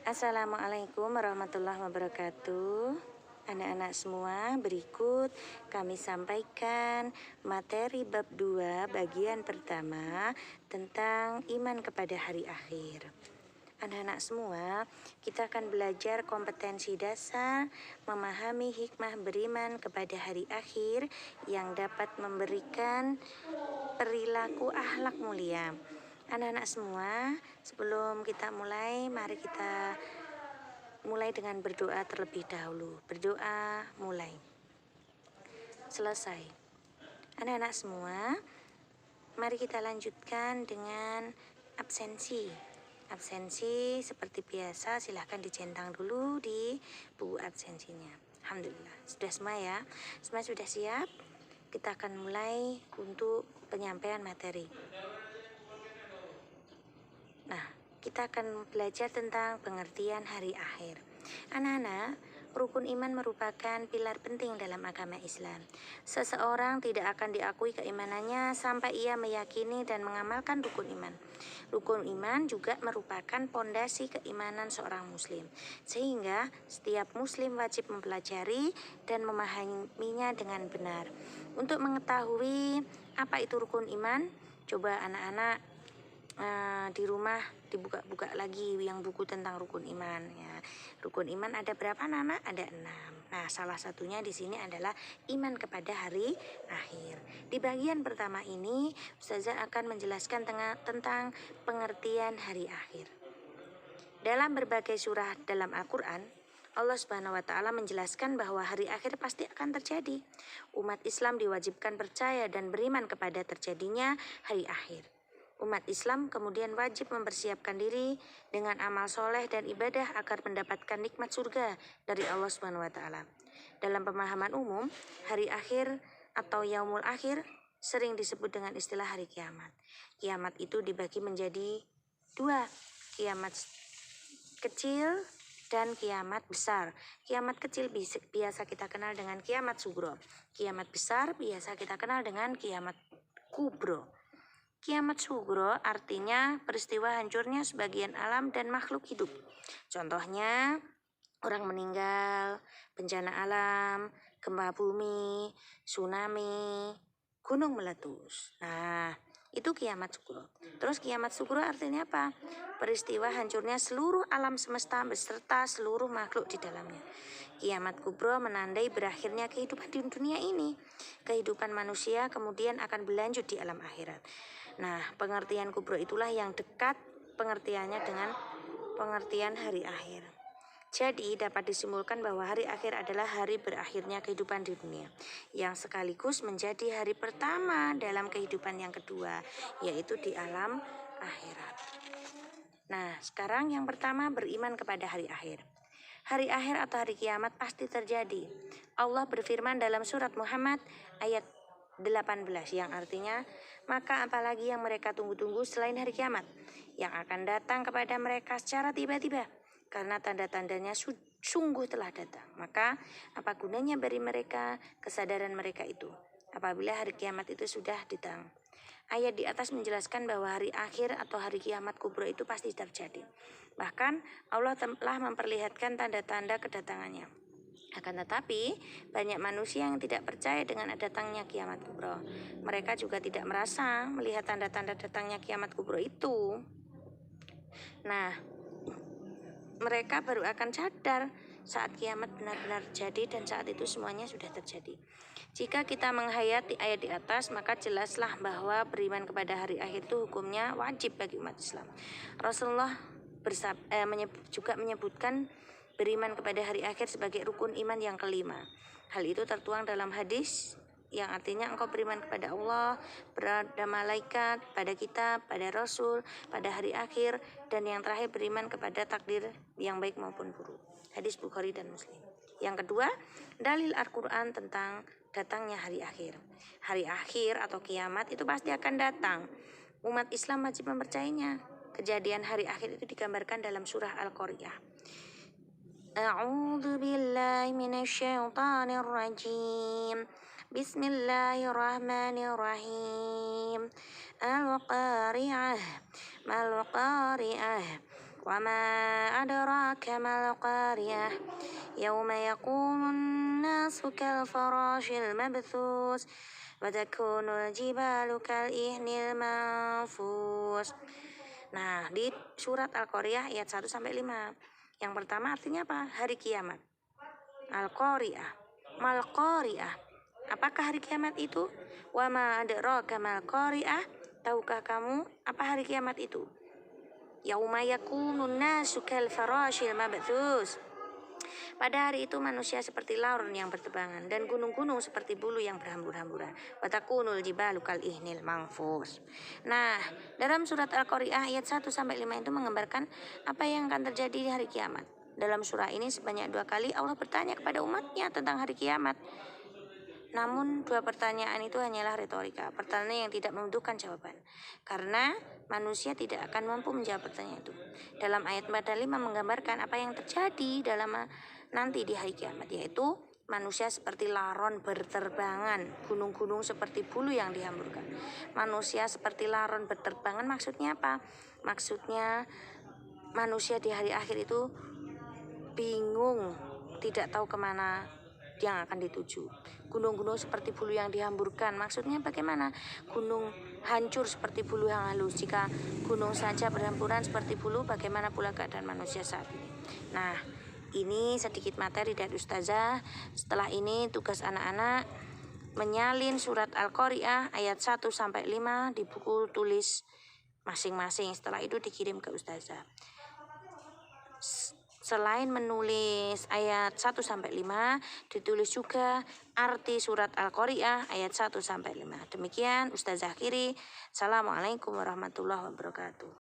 Assalamualaikum warahmatullahi wabarakatuh. Anak-anak semua, berikut kami sampaikan materi bab 2 bagian pertama tentang iman kepada hari akhir. Anak-anak semua, kita akan belajar kompetensi dasar memahami hikmah beriman kepada hari akhir yang dapat memberikan perilaku akhlak mulia. Anak-anak semua, sebelum kita mulai, mari kita mulai dengan berdoa terlebih dahulu. Berdoa, mulai. Selesai. Anak-anak semua, mari kita lanjutkan dengan absensi. Absensi seperti biasa, silahkan dicentang dulu di buku absensinya. Alhamdulillah, sudah semua ya? Semua sudah siap? Kita akan mulai untuk penyampaian materi. Nah, kita akan belajar tentang pengertian hari akhir. Anak-anak, rukun iman merupakan pilar penting dalam agama Islam. Seseorang tidak akan diakui keimanannya sampai ia meyakini dan mengamalkan rukun iman. Rukun iman juga merupakan pondasi keimanan seorang muslim. Sehingga setiap muslim wajib mempelajari dan memahaminya dengan benar. Untuk mengetahui apa itu rukun iman, coba anak-anak di rumah dibuka-buka lagi yang buku tentang rukun iman ya. Rukun iman ada berapa Nana? Ada 6. Nah, salah satunya di sini adalah iman kepada hari akhir. Di bagian pertama ini, Ustazah akan menjelaskan tentang pengertian hari akhir. Dalam berbagai surah dalam Al-Qur'an, Allah Subhanahu wa taala menjelaskan bahwa hari akhir pasti akan terjadi. Umat Islam diwajibkan percaya dan beriman kepada terjadinya hari akhir. Umat Islam kemudian wajib mempersiapkan diri dengan amal soleh dan ibadah agar mendapatkan nikmat surga dari Allah Subhanahu wa taala. Dalam pemahaman umum, hari akhir atau yaumul akhir sering disebut dengan istilah hari kiamat. Kiamat itu dibagi menjadi 2, kiamat kecil dan kiamat besar. Kiamat kecil biasa kita kenal dengan kiamat sugro. Kiamat besar biasa kita kenal dengan kiamat kubro. Kiamat sugro artinya peristiwa hancurnya sebagian alam dan makhluk hidup. Contohnya orang meninggal, bencana alam, gempa bumi, tsunami, gunung meletus. Nah, itu kiamat sugro. Terus kiamat sugro artinya apa? Peristiwa hancurnya seluruh alam semesta beserta seluruh makhluk di dalamnya. Kiamat kubro menandai berakhirnya kehidupan di dunia ini. Kehidupan manusia kemudian akan berlanjut di alam akhirat. Nah, pengertian kubro itulah yang dekat pengertiannya dengan pengertian hari akhir. Jadi dapat disimpulkan bahwa hari akhir adalah hari berakhirnya kehidupan di dunia, yang sekaligus menjadi hari pertama dalam kehidupan yang kedua, yaitu di alam akhirat. Nah, sekarang yang pertama, beriman kepada hari akhir. Hari akhir atau hari kiamat pasti terjadi. Allah berfirman dalam surat Muhammad ayat 18 yang artinya, maka apalagi yang mereka tunggu-tunggu selain hari kiamat yang akan datang kepada mereka secara tiba-tiba, karena tanda-tandanya sungguh telah datang. Maka apa gunanya bagi mereka kesadaran mereka itu apabila hari kiamat itu sudah datang. Ayat di atas menjelaskan bahwa hari akhir atau hari kiamat kubro itu pasti terjadi. Bahkan Allah telah memperlihatkan tanda-tanda kedatangannya. Akan tetapi, banyak manusia yang tidak percaya dengan datangnya kiamat kubro. Mereka juga tidak merasa melihat tanda-tanda datangnya kiamat kubro itu. Nah, mereka baru akan sadar saat kiamat benar-benar terjadi dan saat itu semuanya sudah terjadi. Jika kita menghayati ayat di atas, maka jelaslah bahwa beriman kepada hari akhir itu hukumnya wajib bagi umat Islam. Rasulullah juga menyebutkan beriman kepada hari akhir sebagai rukun iman yang kelima. Hal itu tertuang dalam hadis yang artinya engkau beriman kepada Allah, pada malaikat, pada kitab, pada rasul, pada hari akhir, dan yang terakhir beriman kepada takdir yang baik maupun buruk. Hadis Bukhari dan Muslim. Yang kedua, dalil Al-Quran tentang datangnya hari akhir. Hari akhir atau kiamat itu pasti akan datang. Umat Islam wajib mempercayainya. Kejadian hari akhir itu digambarkan dalam surah Al-Qari'ah. A'udzu billahi minasyaitonir rajim. Bismillahirrahmanirrahim. Al-Qari'ah. Mal-Qari'ah. Wa ma adraka mal qariyah. Yawma yaqumun nasu kal farashil mabthus. Wa takunul jibalu kal ihnil manfus. Nah, di surat Al-Qariyah ayat 1 sampai 5. Yang pertama artinya apa? Hari kiamat. Al-Qariyah. Mal Qariyah. Apakah hari kiamat itu? Wa ma adraka mal Qariyah. Tahukah kamu apa hari kiamat itu? Yauma yakunun nasu kal farashil mabthus. Pada hari itu manusia seperti laron yang bertebangan dan gunung-gunung seperti bulu yang berhambur-hamburan. Wa takunul jibalu kal ihnil manfus. Nah, dalam surat Al-Qariyah ayat 1 sampai 5 itu menggambarkan apa yang akan terjadi di hari kiamat. Dalam surah ini sebanyak 2 kali Allah bertanya kepada umatnya tentang hari kiamat. Namun 2 pertanyaan itu hanyalah retorika, pertanyaan yang tidak membutuhkan jawaban. Karena manusia tidak akan mampu menjawab pertanyaan itu. Dalam ayat 4 dan 5 menggambarkan apa yang terjadi dalam nanti di hari kiamat, yaitu manusia seperti laron berterbangan, gunung-gunung seperti bulu yang dihamburkan. Manusia seperti laron berterbangan maksudnya apa? Maksudnya manusia di hari akhir itu bingung, tidak tahu kemana yang akan dituju. Gunung-gunung seperti bulu yang dihamburkan, maksudnya bagaimana? Gunung hancur seperti bulu yang halus. Jika gunung saja berhamburan seperti bulu, bagaimana pula keadaan manusia saat ini? Nah, ini sedikit materi dari Ustazah. Setelah ini tugas anak-anak menyalin surat Al-Qariyah ayat 1 sampai 5 di buku tulis masing-masing. Setelah itu dikirim ke Ustazah. Selain menulis ayat 1 sampai 5, ditulis juga arti surat Al-Qariyah ayat 1 sampai 5. Demikian Ustazah akhiri. Assalamualaikum warahmatullahi wabarakatuh.